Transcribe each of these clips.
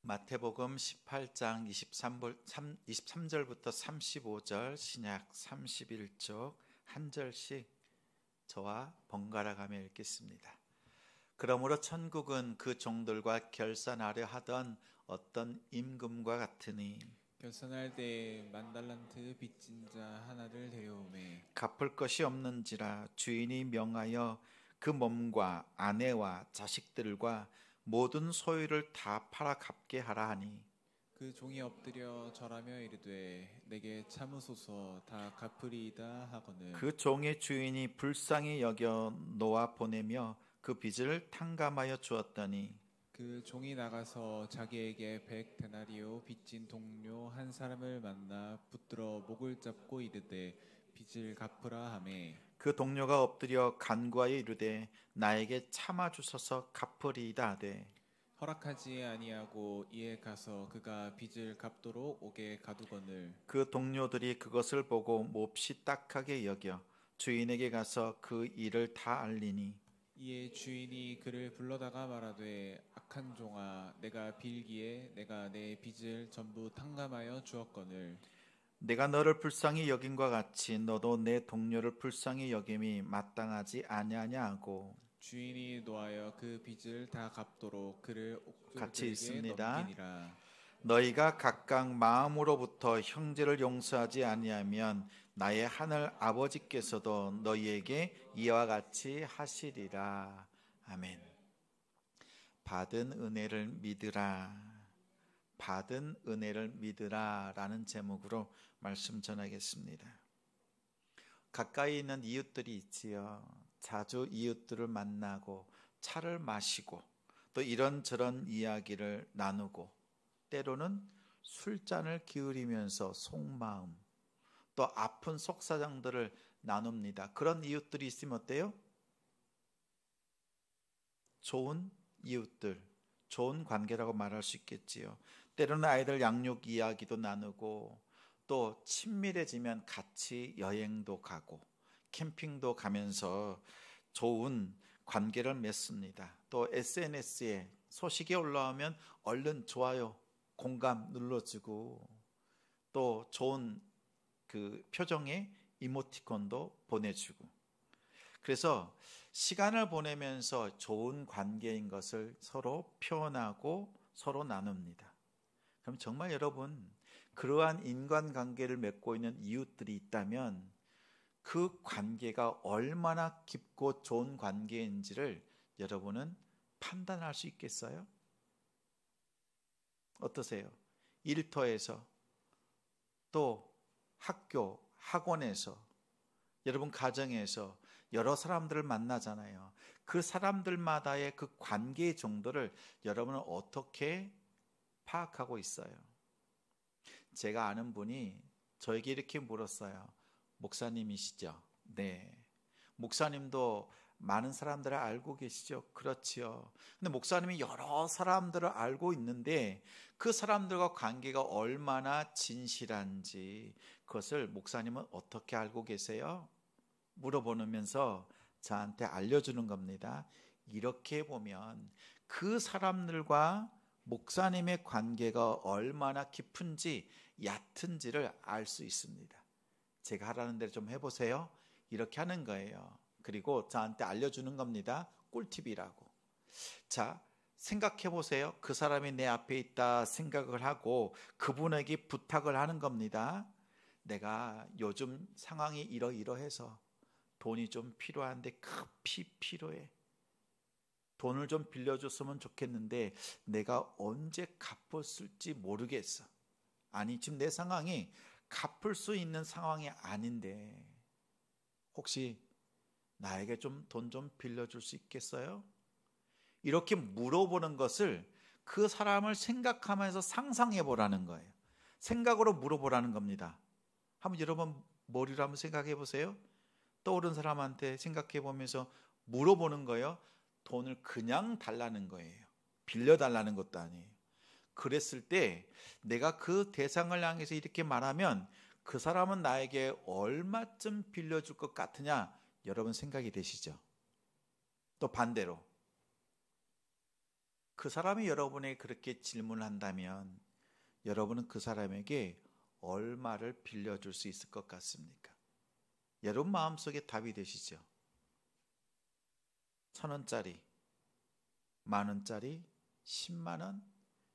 마태복음 18장 23절부터 35절 신약 31쪽 한 절씩 저와 번갈아 가며 읽겠습니다. 그러므로 천국은 그 종들과 결산하려 하던 어떤 임금과 같으니 결산할 때에 10,000달란트 빚진 자 하나를 데려오매 갚을 것이 없는지라 주인이 명하여 그 몸과 아내와 자식들과 모든 소유를 다 팔아 갚게 하라 하니 그 종이 엎드려 절하며 이르되 내게 참으소서 다 갚으리이다 하거늘 그 종의 주인이 불쌍히 여겨 놓아 보내며 그 빚을 탕감하여 주었더니 그 종이 나가서 자기에게 100데나리오 빚진 동료 한 사람을 만나 붙들어 목을 잡고 이르되 빚을 갚으라 하매 그 동료가 엎드려 간구하여 이르되 나에게 참아 주소서 갚으리이다 하되 허락하지 아니하고 이에 가서 그가 빚을 갚도록 옥에 가두거늘 그 동료들이 그것을 보고 몹시 딱하게 여겨 주인에게 가서 그 일을 다 알리니 이에 주인이 그를 불러다가 말하되 악한 종아 내가 빌기에 내가 내 빚을 전부 탕감하여 주었거늘 내가 너를 불쌍히 여김과 같이 너도 내 동료를 불쌍히 여김이 마땅하지 아니하냐 하고 주인이 노하여 그 빚을 다 갚도록 그를 같이 옥졸들에게 있습니다. 넘기니라. 너희가 각각 마음으로부터 형제를 용서하지 아니하면 나의 하늘 아버지께서도 너희에게 이와 같이 하시리라. 아멘. 받은 은혜를 믿으라. 받은 은혜를 믿으라 라는 제목으로 말씀 전하겠습니다. 가까이 있는 이웃들이 있지요. 자주 이웃들을 만나고 차를 마시고 또 이런저런 이야기를 나누고 때로는 술잔을 기울이면서 속마음 또 아픈 속사정들을 나눕니다. 그런 이웃들이 있으면 어때요? 좋은 이웃들, 좋은 관계라고 말할 수 있겠지요. 때로는 아이들 양육 이야기도 나누고 또 친밀해지면 같이 여행도 가고 캠핑도 가면서 좋은 관계를 맺습니다. 또 SNS에 소식이 올라오면 얼른 좋아요, 공감 눌러주고 또 좋은 그 표정의 이모티콘도 보내주고 그래서 시간을 보내면서 좋은 관계인 것을 서로 표현하고 서로 나눕니다. 그럼 정말 여러분 그러한 인간관계를 맺고 있는 이웃들이 있다면 그 관계가 얼마나 깊고 좋은 관계인지를 여러분은 판단할 수 있겠어요? 어떠세요? 일터에서 또 학교, 학원에서 여러분 가정에서 여러 사람들을 만나잖아요. 그 사람들마다의 그 관계의 정도를 여러분은 어떻게 파악하고 있어요? 제가 아는 분이 저에게 이렇게 물었어요. 목사님이시죠? 네. 목사님도 많은 사람들을 알고 계시죠? 그렇지요. 근데 목사님이 여러 사람들을 알고 있는데 그 사람들과 관계가 얼마나 진실한지 그것을 목사님은 어떻게 알고 계세요? 물어보면서 저한테 알려주는 겁니다. 이렇게 보면 그 사람들과 목사님의 관계가 얼마나 깊은지 얕은지를 알 수 있습니다. 제가 하라는 대로 좀 해보세요. 이렇게 하는 거예요. 그리고 저한테 알려주는 겁니다. 꿀팁이라고. 자, 생각해 보세요. 그 사람이 내 앞에 있다 생각을 하고 그분에게 부탁을 하는 겁니다. 내가 요즘 상황이 이러이러해서 돈이 좀 필요한데 급히 필요해. 돈을 좀 빌려줬으면 좋겠는데 내가 언제 갚았을지 모르겠어. 아니 지금 내 상황이 갚을 수 있는 상황이 아닌데 혹시 나에게 좀 돈 좀 빌려줄 수 있겠어요? 이렇게 물어보는 것을 그 사람을 생각하면서 상상해 보라는 거예요. 생각으로 물어보라는 겁니다. 한번 여러분 머리로 한번 생각해 보세요. 떠오른 사람한테 생각해 보면서 물어보는 거예요. 돈을 그냥 달라는 거예요. 빌려달라는 것도 아니에요. 그랬을 때 내가 그 대상을 향해서 이렇게 말하면 그 사람은 나에게 얼마쯤 빌려줄 것 같으냐? 여러분 생각이 되시죠? 또 반대로 그 사람이 여러분에게 그렇게 질문을 한다면 여러분은 그 사람에게 얼마를 빌려줄 수 있을 것 같습니까? 여러분 마음속에 답이 되시죠? 1,000원짜리, 10,000원짜리, 10만원,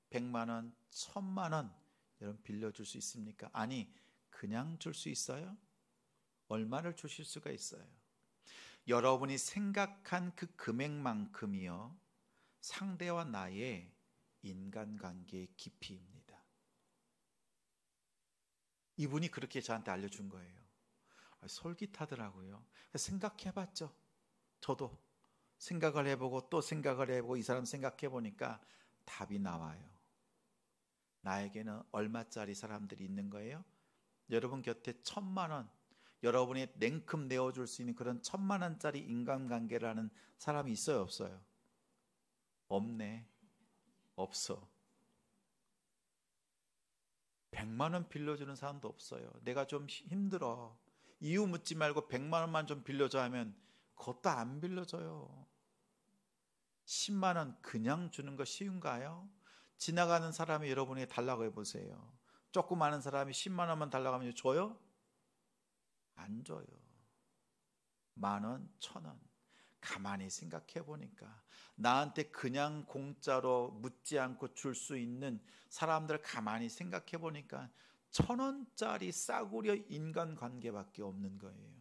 100만원, 1,000만원 여러분 빌려줄 수 있습니까? 아니, 그냥 줄 수 있어요? 얼마를 주실 수가 있어요? 여러분이 생각한 그 금액만큼이요, 상대와 나의 인간관계의 깊이입니다. 이분이 그렇게 저한테 알려준 거예요. 솔깃하더라고요. 생각해봤죠. 저도 생각을 해보고 또 생각을 해보고 이 사람 생각해보니까 답이 나와요. 나에게는 얼마짜리 사람들이 있는 거예요? 여러분 곁에 1,000만원, 여러분이 냉큼 내어줄 수 있는 그런 1,000만원짜리 인간관계를 하는 사람이 있어요, 없어요? 없네. 없어. 100만원 빌려주는 사람도 없어요. 내가 좀 힘들어, 이유 묻지 말고 100만원만 좀 빌려줘 하면 그것도 안 빌려줘요. 10만원 그냥 주는 거 쉬운가요? 지나가는 사람이 여러분에게 달라고 해보세요. 조금 아는 사람이 10만원만 달라고 하면 줘요? 안 줘요. 10,000원, 1,000원. 가만히 생각해 보니까 나한테 그냥 공짜로 묻지 않고 줄 수 있는 사람들 가만히 생각해 보니까 1,000원짜리 싸구려 인간관계밖에 없는 거예요.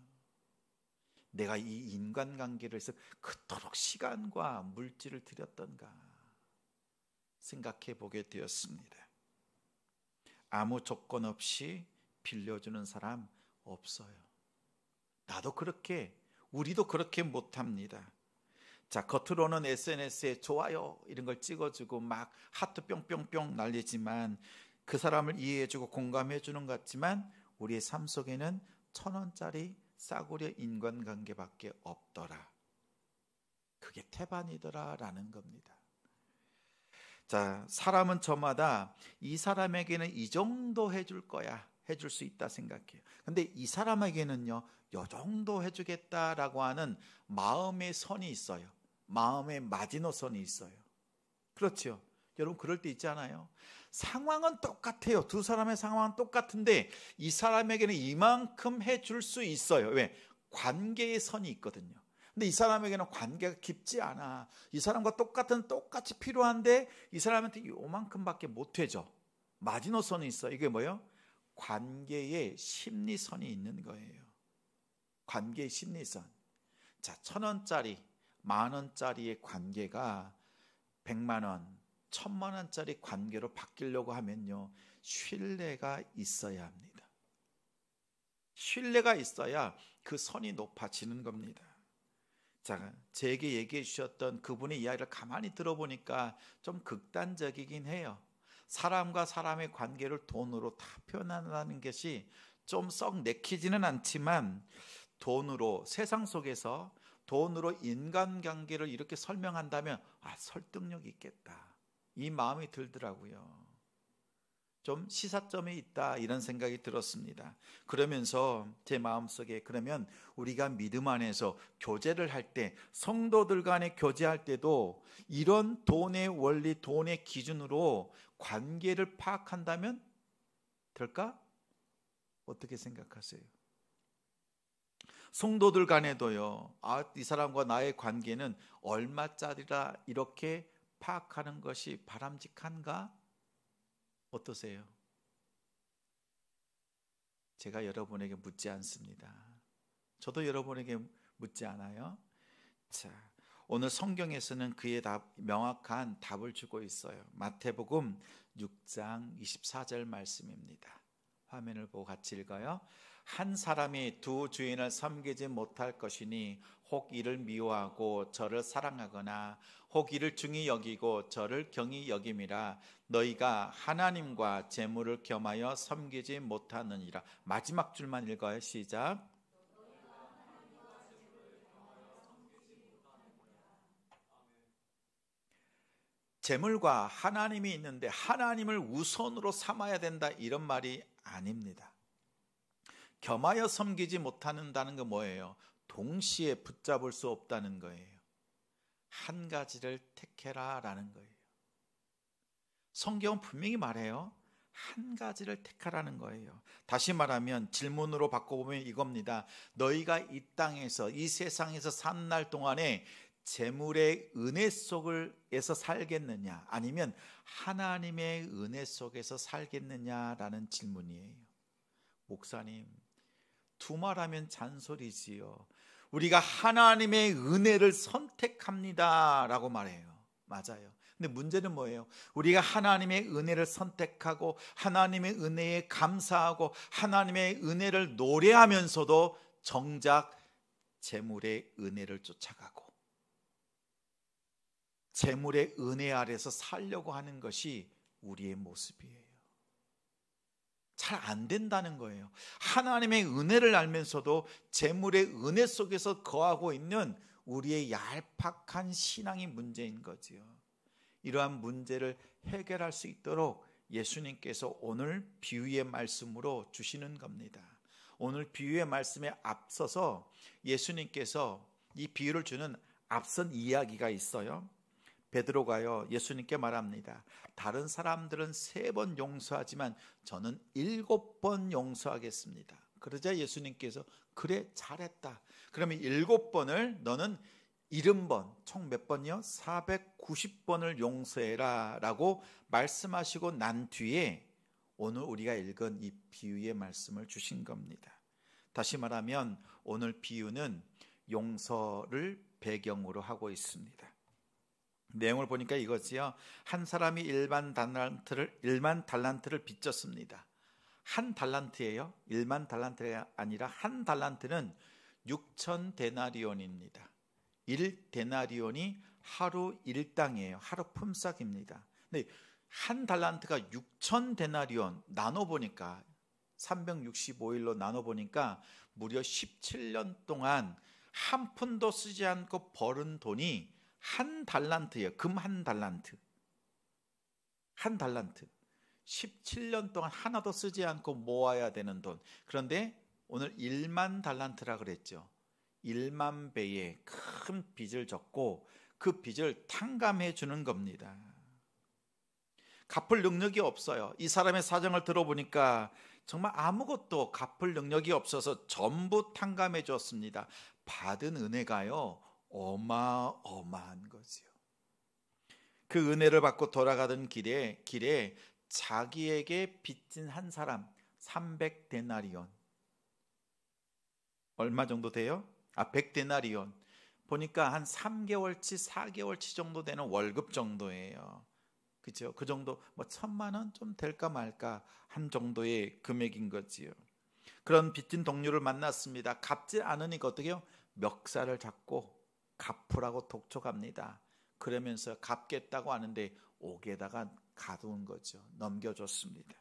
내가 이 인간관계를 해서 그토록 시간과 물질을 들였던가 생각해 보게 되었습니다. 아무 조건 없이 빌려주는 사람 없어요. 나도 그렇게, 우리도 그렇게 못합니다. 자, 겉으로는 SNS에 좋아요 이런 걸 찍어주고 막 하트 뿅뿅뿅 날리지만, 그 사람을 이해해주고 공감해주는 것 같지만 우리의 삶 속에는 1,000원짜리 싸구려 인간관계밖에 없더라. 그게 태반이더라 라는 겁니다. 자, 사람은 저마다 이 사람에게는 이 정도 해줄 거야, 해줄 수 있다 생각해요. 근데 이 사람에게는요, 요 정도 해주겠다라고 하는 마음의 선이 있어요. 마음의 마지노선이 있어요. 그렇죠? 여러분 그럴 때 있잖아요. 상황은 똑같아요. 두 사람의 상황은 똑같은데 이 사람에게는 이만큼 해줄 수 있어요. 왜? 관계의 선이 있거든요. 근데 이 사람에게는 관계가 깊지 않아. 이 사람과 똑같이 필요한데 이 사람한테 요만큼밖에 못 해줘. 마지노선이 있어. 이게 뭐예요? 관계의 심리선이 있는 거예요. 관계의 심리선. 자, 1,000원짜리, 10,000원짜리의 관계가 100만원, 1,000만원짜리 관계로 바뀌려고 하면요, 신뢰가 있어야 합니다. 신뢰가 있어야 그 선이 높아지는 겁니다. 자, 제게 얘기해 주셨던 그분의 이야기를 가만히 들어보니까 좀 극단적이긴 해요. 사람과 사람의 관계를 돈으로 다 표현한다는 것이 좀 썩 내키지는 않지만, 돈으로, 세상 속에서 돈으로 인간관계를 이렇게 설명한다면 설득력이 있겠다, 이 마음이 들더라고요. 좀 시사점이 있다 이런 생각이 들었습니다. 그러면서 제 마음속에, 그러면 우리가 믿음 안에서 교제를 할 때, 성도들 간에 교제할 때도 이런 돈의 원리, 돈의 기준으로 관계를 파악한다면 될까? 어떻게 생각하세요? 성도들 간에도요, 이 사람과 나의 관계는 얼마짜리라 이렇게 파악하는 것이 바람직한가? 어떠세요? 제가 여러분에게 묻지 않습니다. 저도 여러분에게 묻지 않아요. 자, 오늘 성경에서는 그의 명확한 답을 주고 있어요. 마태복음 6장 24절 말씀입니다. 화면을 보고 같이 읽어요. 한 사람이 두 주인을 섬기지 못할 것이니 혹 이를 미워하고 저를 사랑하거나 혹 이를 중히 여기고 저를 경히 여김이라. 너희가 하나님과 재물을 겸하여 섬기지 못하느니라. 마지막 줄만 읽어요. 시작. 재물과 하나님이 있는데 하나님을 우선으로 삼아야 된다, 이런 말이 아닙니다. 겸하여 섬기지 못한다는 건 뭐예요? 동시에 붙잡을 수 없다는 거예요. 한 가지를 택해라 라는 거예요. 성경은 분명히 말해요. 한 가지를 택하라는 거예요. 다시 말하면 질문으로 바꿔보면 이겁니다. 너희가 이 땅에서, 이 세상에서 사는 날 동안에 재물의 은혜 속에서 살겠느냐, 아니면 하나님의 은혜 속에서 살겠느냐라는 질문이에요. 목사님, 두말하면 잔소리지요. 우리가 하나님의 은혜를 선택합니다 라고 말해요. 맞아요. 근데 문제는 뭐예요? 우리가 하나님의 은혜를 선택하고 하나님의 은혜에 감사하고 하나님의 은혜를 노래하면서도 정작 재물의 은혜를 쫓아가고 재물의 은혜 아래서 살려고 하는 것이 우리의 모습이에요. 잘 안 된다는 거예요. 하나님의 은혜를 알면서도 재물의 은혜 속에서 거하고 있는 우리의 얄팍한 신앙이 문제인 거지요. 이러한 문제를 해결할 수 있도록 예수님께서 오늘 비유의 말씀으로 주시는 겁니다. 오늘 비유의 말씀에 앞서서 예수님께서 이 비유를 주는 앞선 이야기가 있어요. 베드로가요, 예수님께 말합니다. 다른 사람들은 3번 용서하지만 저는 7번 용서하겠습니다. 그러자 예수님께서 그래, 잘했다. 그러면 7번을 너는 70번, 총 몇 번이요? 490번을 용서해라 라고 말씀하시고 난 뒤에 오늘 우리가 읽은 이 비유의 말씀을 주신 겁니다. 다시 말하면 오늘 비유는 용서를 배경으로 하고 있습니다. 내용을 보니까 이거지요. 한 사람이 1만 달란트를 빚졌습니다. 한 달란트예요. 1만 달란트가 아니라 한 달란트는 6,000데나리온입니다. 1데나리온이 하루 일당이에요. 하루 품삯입니다. 근데 한 달란트가 6,000데나리온 나눠보니까 365일로 나눠보니까 무려 17년 동안 한 푼도 쓰지 않고 벌은 돈이 한 달란트예요. 금 한 달란트. 한 달란트. 17년 동안 하나도 쓰지 않고 모아야 되는 돈. 그런데 오늘 1만 달란트라 그랬죠. 1만 배의 큰 빚을 졌고 그 빚을 탕감해 주는 겁니다. 갚을 능력이 없어요. 이 사람의 사정을 들어보니까 정말 아무것도 갚을 능력이 없어서 전부 탕감해 줬습니다. 받은 은혜가요, 어마어마한 거지요. 그 은혜를 받고 돌아가던 길에 자기에게 빚진 한 사람 300데나리온, 얼마 정도 돼요? 100데나리온. 보니까 한 3개월치 4개월치 정도 되는 월급 정도예요. 그죠? 그 정도, 뭐 1,000만 원 좀 될까 말까 한 정도의 금액인 거지요. 그런 빚진 동료를 만났습니다. 갚지 않으니까 어떻게 해요? 멱살을 잡고 갚으라고 독촉합니다. 그러면서 갚겠다고 하는데 옥에다가 가두은 거죠. 넘겨줬습니다.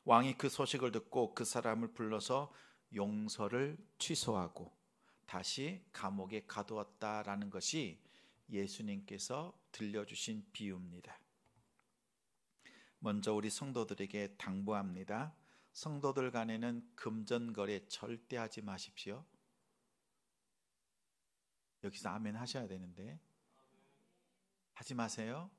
왕이 그 소식을 듣고 그 사람을 불러서 용서를 취소하고 다시 감옥에 가두었다라는 것이 예수님께서 들려주신 비유입니다. 먼저 우리 성도들에게 당부합니다. 성도들 간에는 금전거래 절대 하지 마십시오. 여기서 아멘 하셔야 되는데 하지 마세요.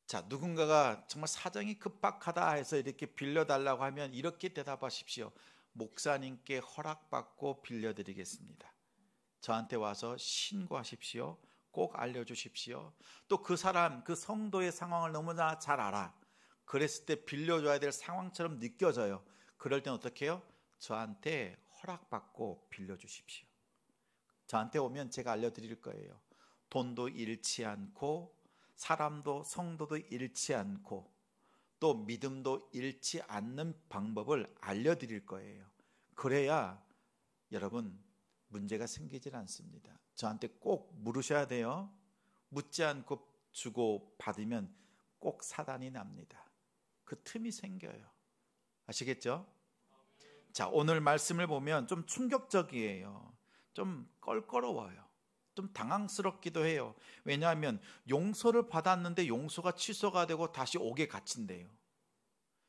자, 누군가가 정말 사정이 급박하다 해서 이렇게 빌려달라고 하면 이렇게 대답하십시오. 목사님께 허락받고 빌려드리겠습니다. 저한테 와서 신고하십시오. 꼭 알려주십시오. 또 그 사람, 그 성도의 상황을 너무나 잘 알아. 그랬을 때 빌려줘야 될 상황처럼 느껴져요. 그럴 땐 어떻게 해요? 저한테 허락받고 빌려주십시오. 저한테 오면 제가 알려드릴 거예요. 돈도 잃지 않고 사람도 성도도 잃지 않고 또 믿음도 잃지 않는 방법을 알려드릴 거예요. 그래야 여러분 문제가 생기질 않습니다. 저한테 꼭 물으셔야 돼요. 묻지 않고 주고 받으면 꼭 사단이 납니다. 그 틈이 생겨요. 아시겠죠? 자, 오늘 말씀을 보면 좀 충격적이에요. 좀 껄끄러워요. 좀 당황스럽기도 해요. 왜냐하면 용서를 받았는데 용서가 취소가 되고 다시 옥에 갇힌대요.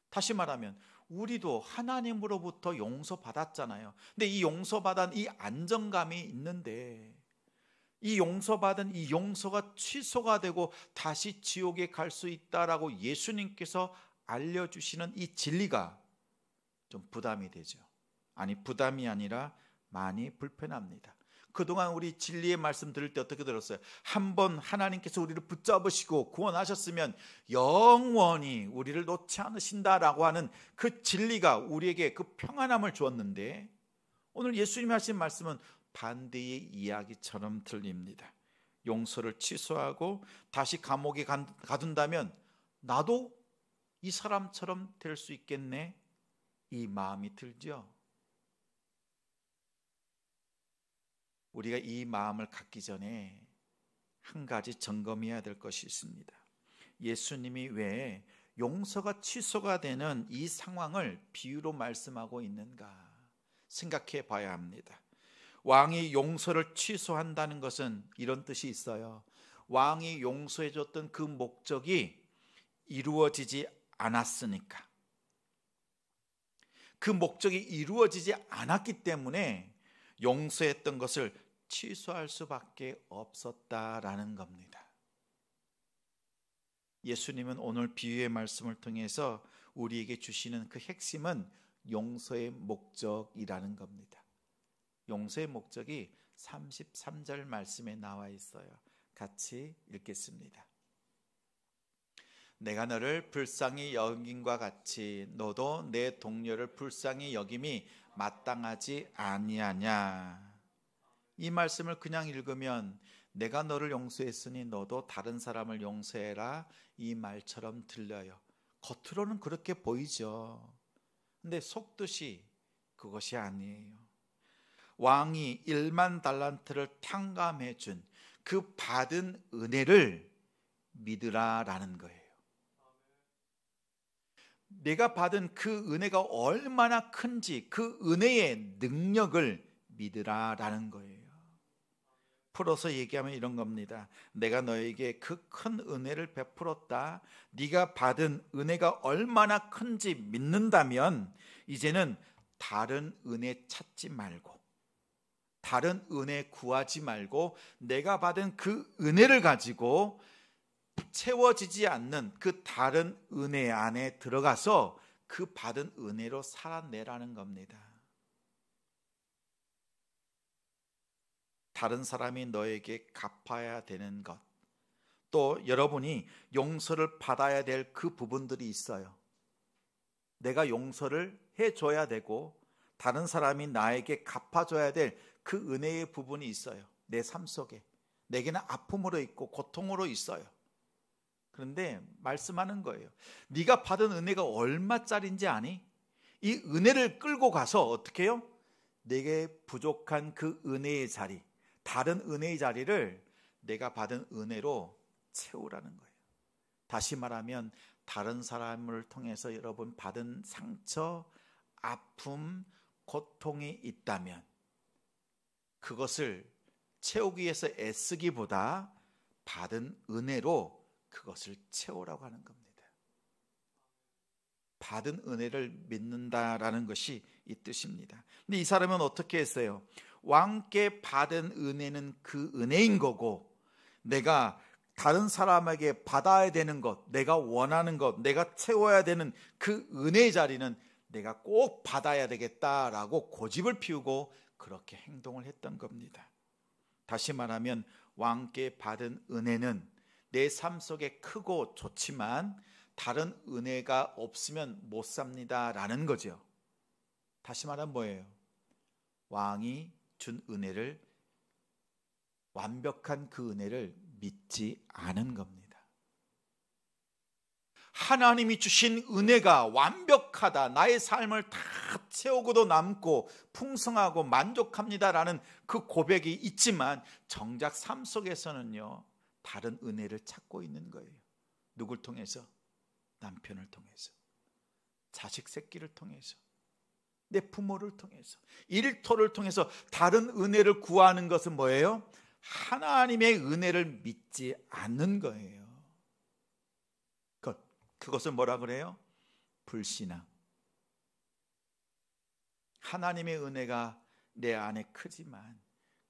다시 말하면 우리도 하나님으로부터 용서받았잖아요. 근데 이 용서받은 이 안정감이 있는데 이 용서받은 이 용서가 취소가 되고 다시 지옥에 갈 수 있다라고 예수님께서 알려주시는 이 진리가 좀 부담이 되죠. 아니, 부담이 아니라 많이 불편합니다. 그동안 우리 진리의 말씀 들을 때 어떻게 들었어요? 한번 하나님께서 우리를 붙잡으시고 구원하셨으면 영원히 우리를 놓지 않으신다라고 하는 그 진리가 우리에게 그 평안함을 주었는데, 오늘 예수님이 하신 말씀은 반대의 이야기처럼 들립니다. 용서를 취소하고 다시 감옥에 가둔다면 나도 이 사람처럼 될 수 있겠네, 이 마음이 들죠. 우리가 이 마음을 갖기 전에 한 가지 점검해야 될 것이 있습니다. 예수님이 왜 용서가 취소가 되는 이 상황을 비유로 말씀하고 있는가 생각해 봐야 합니다. 왕이 용서를 취소한다는 것은 이런 뜻이 있어요. 왕이 용서해 줬던 그 목적이 이루어지지 않았으니까, 그 목적이 이루어지지 않았기 때문에 용서했던 것을 취소할 수밖에 없었다라는 겁니다. 예수님은 오늘 비유의 말씀을 통해서 우리에게 주시는 그 핵심은 용서의 목적이라는 겁니다. 용서의 목적이 33절 말씀에 나와 있어요. 같이 읽겠습니다. 내가 너를 불쌍히 여김과 같이 너도 내 동료를 불쌍히 여김이 마땅하지 아니하냐. 이 말씀을 그냥 읽으면 내가 너를 용서했으니 너도 다른 사람을 용서해라, 이 말처럼 들려요. 겉으로는 그렇게 보이죠. 근데 속뜻이 그것이 아니에요. 왕이 1만 달란트를 탕감해 준 그 받은 은혜를 믿으라라는 거예요. 내가 받은 그 은혜가 얼마나 큰지 그 은혜의 능력을 믿으라라는 거예요. 풀어서 얘기하면 이런 겁니다. 내가 너에게 그 큰 은혜를 베풀었다. 네가 받은 은혜가 얼마나 큰지 믿는다면 이제는 다른 은혜 찾지 말고, 다른 은혜 구하지 말고, 내가 받은 그 은혜를 가지고 채워지지 않는 그 다른 은혜 안에 들어가서 그 받은 은혜로 살아내라는 겁니다. 다른 사람이 너에게 갚아야 되는 것, 또 여러분이 용서를 받아야 될 그 부분들이 있어요. 내가 용서를 해줘야 되고 다른 사람이 나에게 갚아줘야 될 그 은혜의 부분이 있어요. 내 삶 속에 내게는 아픔으로 있고 고통으로 있어요. 그런데 말씀하는 거예요. 네가 받은 은혜가 얼마짜리인지 아니? 이 은혜를 끌고 가서 어떻게 해요? 내게 부족한 그 은혜의 자리, 다른 은혜의 자리를 내가 받은 은혜로 채우라는 거예요. 다시 말하면 다른 사람을 통해서 여러분 받은 상처, 아픔, 고통이 있다면 그것을 채우기 위해서 애쓰기보다 받은 은혜로 그것을 채우라고 하는 겁니다. 받은 은혜를 믿는다라는 것이 이 뜻입니다. 근데 이 사람은 어떻게 했어요? 왕께 받은 은혜는 그 은혜인 거고, 내가 다른 사람에게 받아야 되는 것, 내가 원하는 것, 내가 채워야 되는 그 은혜의 자리는 내가 꼭 받아야 되겠다라고 고집을 피우고 그렇게 행동을 했던 겁니다. 다시 말하면 왕께 받은 은혜는 내 삶 속에 크고 좋지만 다른 은혜가 없으면 못 삽니다라는 거죠. 다시 말하면 뭐예요? 왕이 준 은혜를, 완벽한 그 은혜를 믿지 않은 겁니다. 하나님이 주신 은혜가 완벽하다, 나의 삶을 다 채우고도 남고 풍성하고 만족합니다라는 그 고백이 있지만 정작 삶 속에서는요, 다른 은혜를 찾고 있는 거예요. 누굴 통해서? 남편을 통해서, 자식 새끼를 통해서, 내 부모를 통해서, 일터를 통해서 다른 은혜를 구하는 것은 뭐예요? 하나님의 은혜를 믿지 않는 거예요. 그것을 뭐라 그래요? 불신앙. 하나님의 은혜가 내 안에 크지만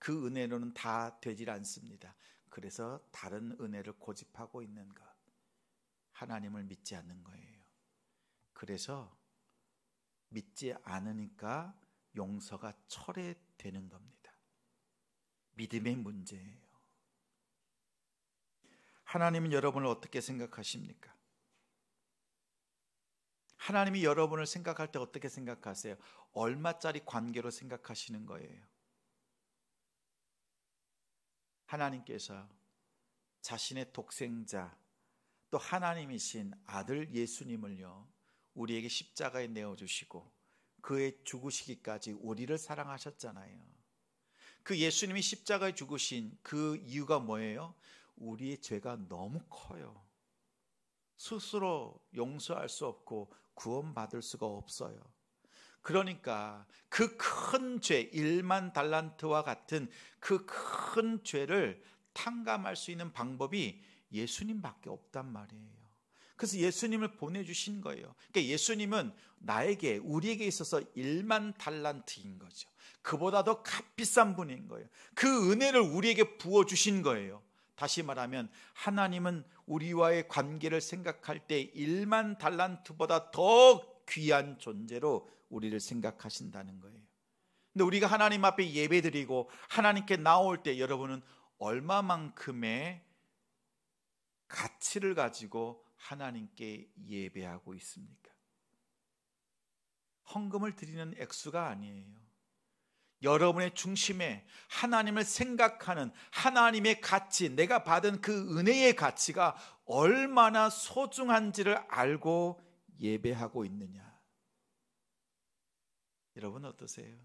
그 은혜로는 다 되질 않습니다. 그래서 다른 은혜를 고집하고 있는 것, 하나님을 믿지 않는 거예요. 그래서 믿지 않으니까 용서가 철회되는 겁니다. 믿음의 문제예요. 하나님은 여러분을 어떻게 생각하십니까? 하나님이 여러분을 생각할 때 어떻게 생각하세요? 얼마짜리 관계로 생각하시는 거예요? 하나님께서 자신의 독생자, 또 하나님이신 아들 예수님을요, 우리에게 십자가에 내어주시고 그의 죽으시기까지 우리를 사랑하셨잖아요. 그 예수님이 십자가에 죽으신 그 이유가 뭐예요? 우리의 죄가 너무 커요. 스스로 용서할 수 없고 구원받을 수가 없어요. 그러니까 그 큰 죄, 1만 달란트와 같은 그 큰 죄를 탕감할 수 있는 방법이 예수님밖에 없단 말이에요. 그래서 예수님을 보내주신 거예요. 그러니까 예수님은 나에게, 우리에게 있어서 1만 달란트인 거죠. 그보다 더 값비싼 분인 거예요. 그 은혜를 우리에게 부어주신 거예요. 다시 말하면 하나님은 우리와의 관계를 생각할 때 1만 달란트보다 더 귀한 존재로 우리를 생각하신다는 거예요. 근데 우리가 하나님 앞에 예배드리고 하나님께 나올 때 여러분은 얼마만큼의 가치를 가지고 하나님께 예배하고 있습니까? 헌금을 드리는 액수가 아니에요. 여러분의 중심에 하나님을 생각하는 하나님의 가치, 내가 받은 그 은혜의 가치가 얼마나 소중한지를 알고 예배하고 있느냐. 여러분 어떠세요?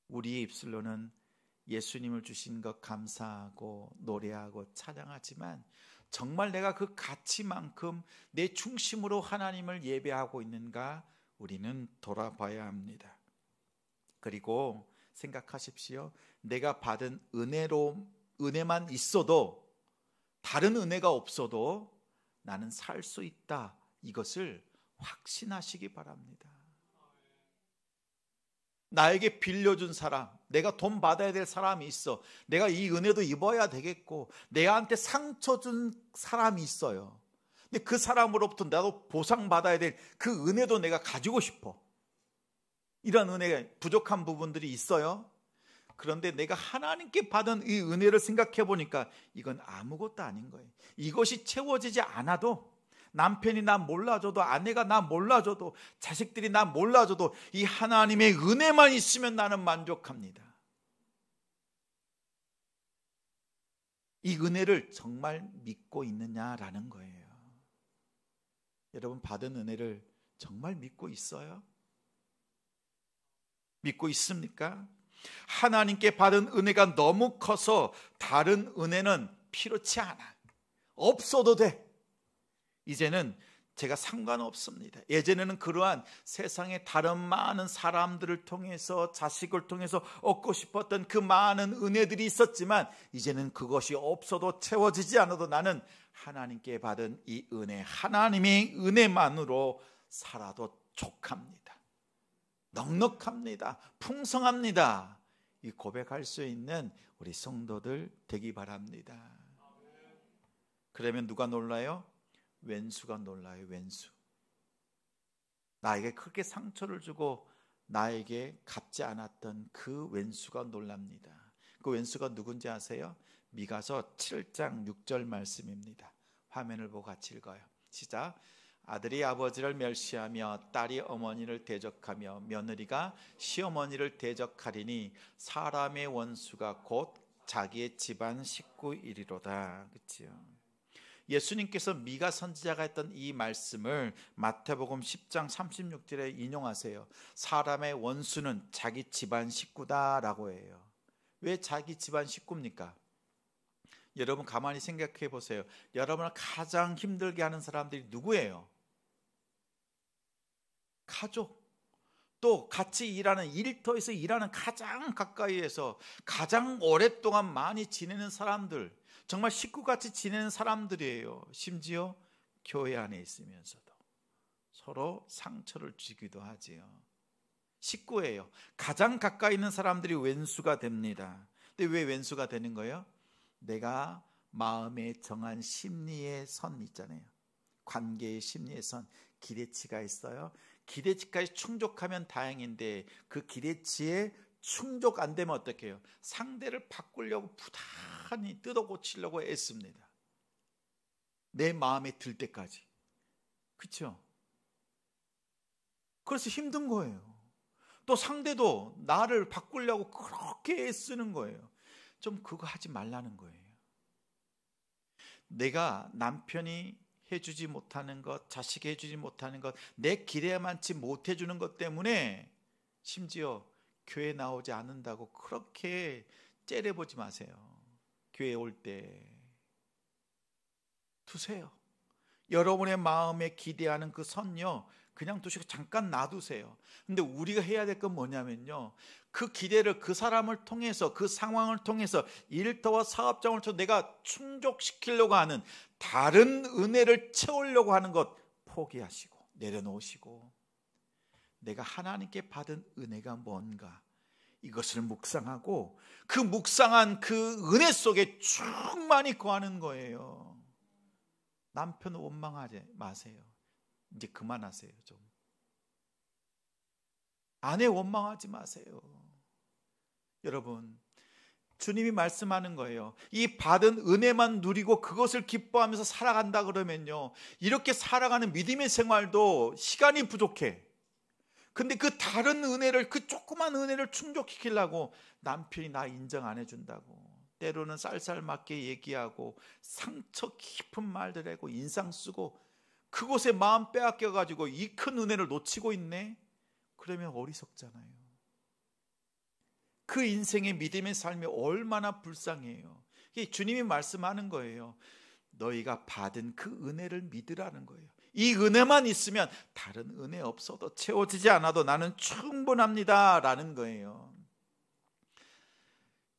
우리의 입술로는 예수님을 주신 것 감사하고 노래하고 찬양하지만 정말 내가 그 가치만큼 내 중심으로 하나님을 예배하고 있는가 우리는 돌아봐야 합니다. 그리고 생각하십시오. 내가 받은 은혜만 있어도, 다른 은혜가 없어도 나는 살 수 있다. 이것을 확신하시기 바랍니다. 나에게 빌려준 사람, 내가 돈 받아야 될 사람이 있어. 내가 이 은혜도 입어야 되겠고, 내한테 상처 준 사람이 있어요. 근데 그 사람으로부터 나도 보상받아야 될 그 은혜도 내가 가지고 싶어. 이런 은혜가 부족한 부분들이 있어요. 그런데 내가 하나님께 받은 이 은혜를 생각해 보니까 이건 아무것도 아닌 거예요. 이것이 채워지지 않아도, 남편이 나 몰라줘도, 아내가 나 몰라줘도, 자식들이 나 몰라줘도 이 하나님의 은혜만 있으면 나는 만족합니다. 이 은혜를 정말 믿고 있느냐라는 거예요. 여러분 받은 은혜를 정말 믿고 있어요? 믿고 있습니까? 하나님께 받은 은혜가 너무 커서 다른 은혜는 필요치 않아. 없어도 돼. 이제는 제가 상관없습니다. 예전에는 그러한 세상의 다른 많은 사람들을 통해서, 자식을 통해서 얻고 싶었던 그 많은 은혜들이 있었지만 이제는 그것이 없어도 채워지지 않아도 나는 하나님께 받은 이 은혜, 하나님의 은혜만으로 살아도 족합니다. 넉넉합니다. 풍성합니다. 이 고백할 수 있는 우리 성도들 되기 바랍니다. 그러면 누가 놀라요? 왼수가 놀라요. 왼수. 나에게 크게 상처를 주고 나에게 갚지 않았던 그 왼수가 놀랍니다. 그 왼수가 누군지 아세요? 미가서 7장 6절 말씀입니다. 화면을 보고 같이 읽어요. 시작. 아들이 아버지를 멸시하며 딸이 어머니를 대적하며 며느리가 시어머니를 대적하리니 사람의 원수가 곧 자기의 집안 식구이리로다. 그렇죠? 예수님께서 미가 선지자가 했던 이 말씀을 마태복음 10장 36절에 인용하세요. 사람의 원수는 자기 집안 식구다라고 해요. 왜 자기 집안 식구입니까? 여러분 가만히 생각해 보세요. 여러분을 가장 힘들게 하는 사람들이 누구예요? 가족. 또 같이 일하는, 일터에서 일하는 가장 가까이에서 가장 오랫동안 많이 지내는 사람들, 정말 식구같이 지내는 사람들이에요. 심지어 교회 안에 있으면서도 서로 상처를 주기도 하지요. 식구예요. 가장 가까이 있는 사람들이 왼수가 됩니다. 근데 왜 왼수가 되는 거예요? 내가 마음에 정한 심리의 선 있잖아요. 관계의 심리의 선, 기대치가 있어요. 기대치까지 충족하면 다행인데 그 기대치에 충족 안 되면 어떻게 해요? 상대를 바꾸려고 부단히 뜯어 고치려고 애씁니다. 내 마음에 들 때까지. 그렇죠? 그래서 힘든 거예요. 또 상대도 나를 바꾸려고 그렇게 애쓰는 거예요. 좀 그거 하지 말라는 거예요. 내가 남편이 해주지 못하는 것, 자식이 해주지 못하는 것, 내 기대에 맞지 못해주는 것 때문에 심지어 교회 나오지 않는다고 그렇게 째려보지 마세요. 교회 올 때 두세요. 여러분의 마음에 기대하는 그 선요, 그냥 두시고 잠깐 놔두세요. 근데 우리가 해야 될 건 뭐냐면요, 그 기대를 그 사람을 통해서, 그 상황을 통해서 일터와 사업장을 통해서 내가 충족시키려고 하는 다른 은혜를 채우려고 하는 것 포기하시고 내려놓으시고, 내가 하나님께 받은 은혜가 뭔가 이것을 묵상하고 그 묵상한 그 은혜 속에 충만히 거하는 거예요. 남편 원망하지 마세요. 이제 그만하세요. 좀 아내 원망하지 마세요. 여러분, 주님이 말씀하는 거예요. 이 받은 은혜만 누리고 그것을 기뻐하면서 살아간다 그러면요, 이렇게 살아가는 믿음의 생활도 시간이 부족해. 근데 그 다른 은혜를, 그 조그만 은혜를 충족시키려고 남편이 나 인정 안 해준다고, 때로는 쌀쌀맞게 얘기하고 상처 깊은 말들 하고 인상 쓰고 그곳에 마음 빼앗겨가지고 이 큰 은혜를 놓치고 있네? 그러면 어리석잖아요. 그 인생의 믿음의 삶이 얼마나 불쌍해요. 주님이 말씀하는 거예요. 너희가 받은 그 은혜를 믿으라는 거예요. 이 은혜만 있으면 다른 은혜 없어도, 채워지지 않아도 나는 충분합니다 라는 거예요.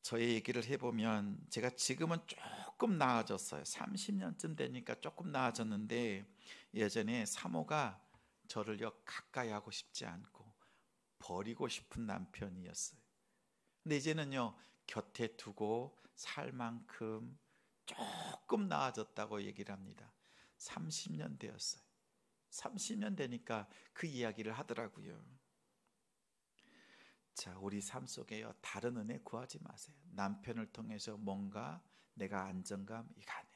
저의 얘기를 해보면 제가 지금은 조금 나아졌어요. 30년쯤 되니까 조금 나아졌는데, 예전에 사모가 저를 가까이 하고 싶지 않고 버리고 싶은 남편이었어요. 근데 이제는요, 곁에 두고 살 만큼 조금 나아졌다고 얘기를 합니다. 30년 되었어요. 30년 되니까 그 이야기를 하더라고요. 자, 우리 삶 속에요, 다른 은혜 구하지 마세요. 남편을 통해서 뭔가 내가 안정감, 이가네.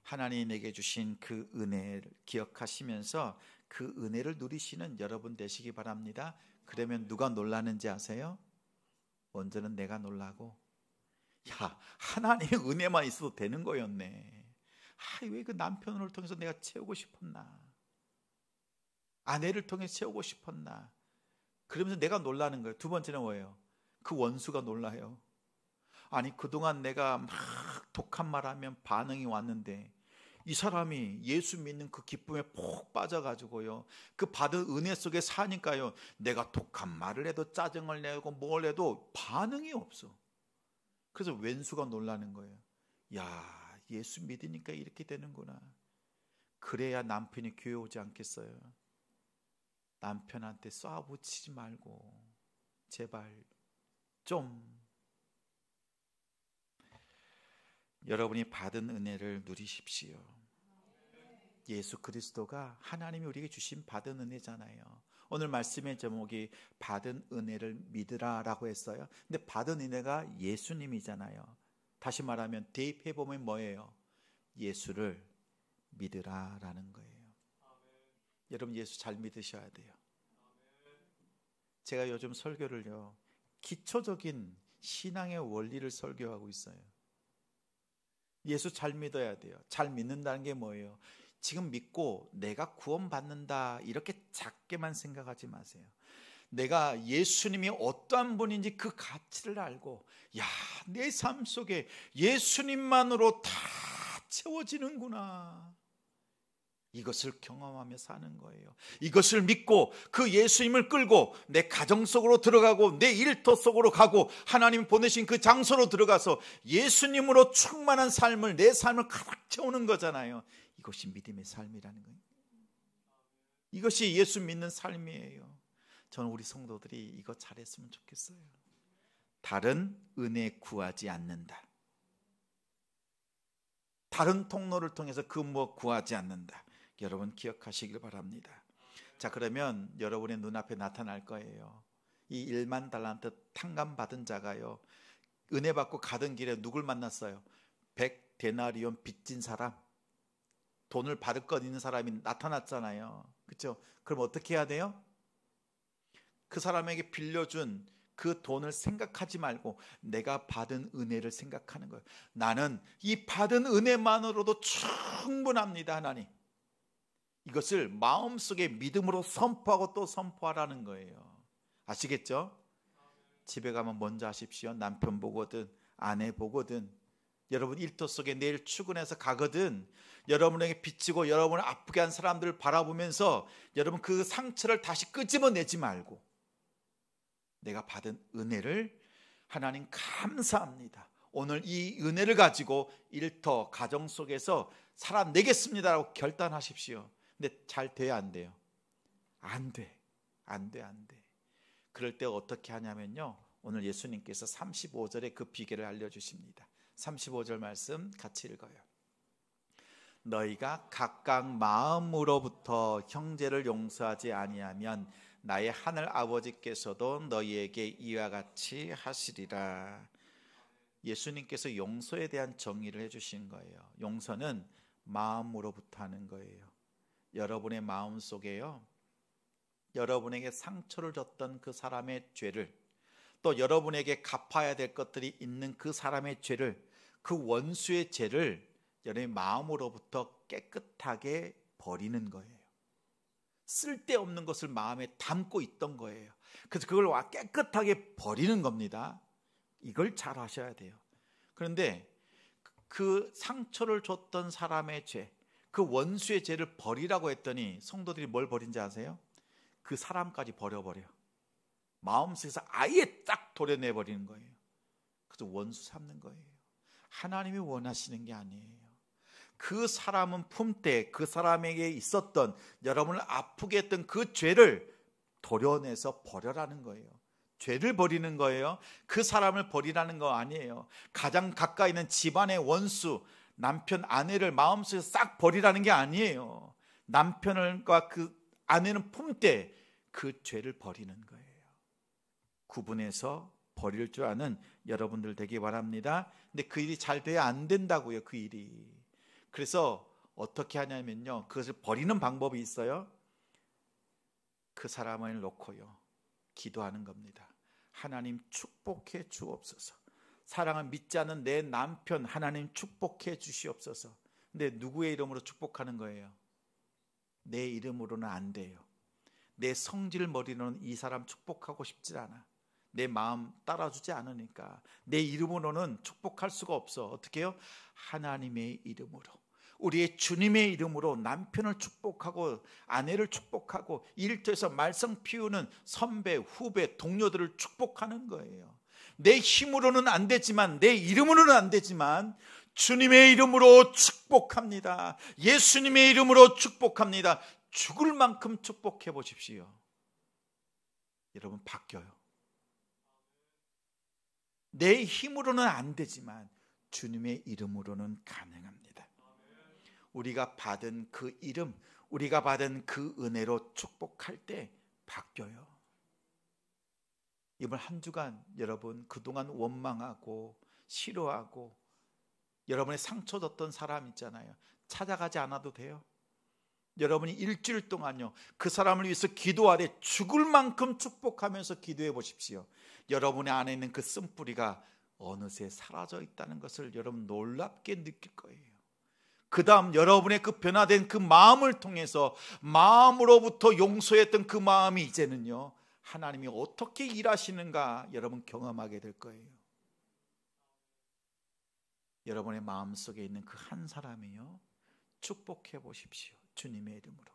하나님이 내게 주신 그 은혜를 기억하시면서 그 은혜를 누리시는 여러분 되시기 바랍니다. 그러면 누가 놀라는지 아세요? 먼저는 내가 놀라고, 야, 하나님의 은혜만 있어도 되는 거였네. 왜 그 남편을 통해서 내가 채우고 싶었나, 아내를 통해 채우고 싶었나. 그러면서 내가 놀라는 거예요. 두 번째는 뭐예요? 그 원수가 놀라요. 아니, 그동안 내가 막 독한 말하면 반응이 왔는데 이 사람이 예수 믿는 그 기쁨에 푹 빠져가지고요, 그 받은 은혜 속에 사니까요, 내가 독한 말을 해도 짜증을 내고 뭘 해도 반응이 없어. 그래서 왼수가 놀라는 거예요. 야, 예수 믿으니까 이렇게 되는구나. 그래야 남편이 교회 오지 않겠어요? 남편한테 쏴붙이지 말고 제발 좀 여러분이 받은 은혜를 누리십시오. 예수 그리스도가 하나님이 우리에게 주신 받은 은혜잖아요. 오늘 말씀의 제목이 받은 은혜를 믿으라 라고 했어요. 근데 받은 은혜가 예수님이잖아요. 다시 말하면 대입해보면 뭐예요? 예수를 믿으라 라는 거예요. 여러분, 예수 잘 믿으셔야 돼요. 제가 요즘 설교를요, 기초적인 신앙의 원리를 설교하고 있어요. 예수 잘 믿어야 돼요. 잘 믿는다는 게 뭐예요? 지금 믿고 내가 구원받는다 이렇게 작게만 생각하지 마세요. 내가 예수님이 어떠한 분인지 그 가치를 알고, 야, 내 삶 속에 예수님만으로 다 채워지는구나, 이것을 경험하며 사는 거예요. 이것을 믿고 그 예수님을 끌고 내 가정 속으로 들어가고 내 일터 속으로 가고 하나님 보내신 그 장소로 들어가서 예수님으로 충만한 삶을, 내 삶을 가득 채우는 거잖아요. 이것이 믿음의 삶이라는 거예요. 이것이 예수 믿는 삶이에요. 저는 우리 성도들이 이거 잘했으면 좋겠어요. 다른 은혜 구하지 않는다. 다른 통로를 통해서 그 무엇 구하지 않는다. 여러분 기억하시길 바랍니다. 자, 그러면 여러분의 눈앞에 나타날 거예요. 이 1만 달란트 탕감 받은 자가요, 은혜 받고 가던 길에 누굴 만났어요? 100데나리온 빚진 사람, 돈을 받을 것 있는 사람이 나타났잖아요. 그렇죠? 그럼 어떻게 해야 돼요? 그 사람에게 빌려준 그 돈을 생각하지 말고 내가 받은 은혜를 생각하는 거예요. 나는 이 받은 은혜만으로도 충분합니다, 하나님. 이것을 마음속에 믿음으로 선포하고 또 선포하라는 거예요. 아시겠죠? 집에 가면 먼저 하십시오. 남편 보거든, 아내 보거든, 여러분 일터 속에 내일 출근해서 가거든, 여러분에게 빚지고 여러분을 아프게 한 사람들을 바라보면서 여러분 그 상처를 다시 끄집어내지 말고 내가 받은 은혜를 하나님 감사합니다. 오늘 이 은혜를 가지고 일터 가정 속에서 살아내겠습니다라고 결단하십시오. 근데 잘 돼야 안 돼요? 안 돼. 그럴 때 어떻게 하냐면요, 오늘 예수님께서 35절에 그 비결을 알려주십니다. 35절 말씀 같이 읽어요. 너희가 각각 마음으로부터 형제를 용서하지 아니하면 나의 하늘 아버지께서도 너희에게 이와 같이 하시리라. 예수님께서 용서에 대한 정의를 해주신 거예요. 용서는 마음으로부터 하는 거예요. 여러분의 마음 속에요, 여러분에게 상처를 줬던 그 사람의 죄를, 또 여러분에게 갚아야 될 것들이 있는 그 사람의 죄를, 그 원수의 죄를 여러분의 마음으로부터 깨끗하게 버리는 거예요. 쓸데없는 것을 마음에 담고 있던 거예요. 그래서 그걸 깨끗하게 버리는 겁니다. 이걸 잘 하셔야 돼요. 그런데 그 상처를 줬던 사람의 죄, 그 원수의 죄를 버리라고 했더니 성도들이 뭘 버린지 아세요? 그 사람까지 버려버려. 마음속에서 아예 딱 도려내버리는 거예요. 그래서 원수 삼는 거예요. 하나님이 원하시는 게 아니에요. 그 사람은 품때 그 사람에게 있었던, 여러분을 아프게 했던 그 죄를 도려내서 버려라는 거예요. 죄를 버리는 거예요. 그 사람을 버리라는 거 아니에요. 가장 가까이 있는 집안의 원수, 남편, 아내를 마음속에서 싹 버리라는 게 아니에요. 남편과 그 아내는 품때 그 죄를 버리는 거예요. 구분해서 버릴 줄 아는 여러분들 되기 바랍니다. 근데 그 일이 잘 돼야 안 된다고요, 그 일이. 그래서 어떻게 하냐면요, 그것을 버리는 방법이 있어요. 그 사람을 놓고요, 기도하는 겁니다. 하나님 축복해 주옵소서. 사랑을 믿지 않는 내 남편 하나님 축복해 주시옵소서. 근데 누구의 이름으로 축복하는 거예요? 내 이름으로는 안 돼요. 내 성질 머리로는 이 사람 축복하고 싶지 않아. 내 마음 따라주지 않으니까 내 이름으로는 축복할 수가 없어. 어떻게 해요? 하나님의 이름으로, 우리의 주님의 이름으로 남편을 축복하고 아내를 축복하고 일터에서 말썽 피우는 선배, 후배, 동료들을 축복하는 거예요. 내 힘으로는 안 되지만, 내 이름으로는 안 되지만 주님의 이름으로 축복합니다. 예수님의 이름으로 축복합니다. 죽을 만큼 축복해 보십시오. 여러분 바뀌어요. 내 힘으로는 안 되지만 주님의 이름으로는 가능합니다. 우리가 받은 그 이름, 우리가 받은 그 은혜로 축복할 때 바뀌어요. 이번 한 주간 여러분 그동안 원망하고 싫어하고 여러분의 상처 줬던 사람 있잖아요. 찾아가지 않아도 돼요. 여러분이 일주일 동안요, 그 사람을 위해서 기도하되 죽을 만큼 축복하면서 기도해 보십시오. 여러분의 안에 있는 그 쓴뿌리가 어느새 사라져 있다는 것을 여러분 놀랍게 느낄 거예요. 그 다음 여러분의 그 변화된 그 마음을 통해서 마음으로부터 용서했던 그 마음이 이제는요, 하나님이 어떻게 일하시는가 여러분 경험하게 될 거예요. 여러분의 마음속에 있는 그 한 사람이요, 축복해 보십시오. 주님의 이름으로.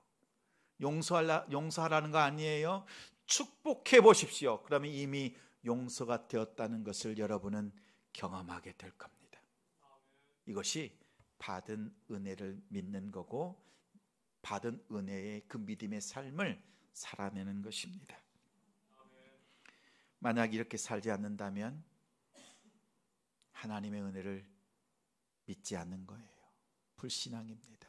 용서하라는 거 아니에요. 축복해 보십시오. 그러면 이미 용서가 되었다는 것을 여러분은 경험하게 될 겁니다. 이것이 받은 은혜를 믿는 거고, 받은 은혜의 그 믿음의 삶을 살아내는 것입니다. 만약 이렇게 살지 않는다면 하나님의 은혜를 믿지 않는 거예요. 불신앙입니다.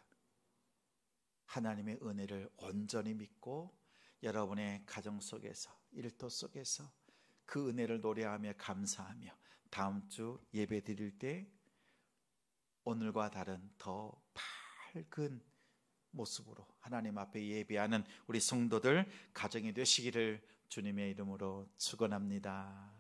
하나님의 은혜를 온전히 믿고 여러분의 가정 속에서, 일터 속에서 그 은혜를 노래하며 감사하며 다음 주 예배 드릴 때 오늘과 다른 더 밝은 모습으로 하나님 앞에 예배하는 우리 성도들 가정이 되시기를 주님의 이름으로 축원합니다.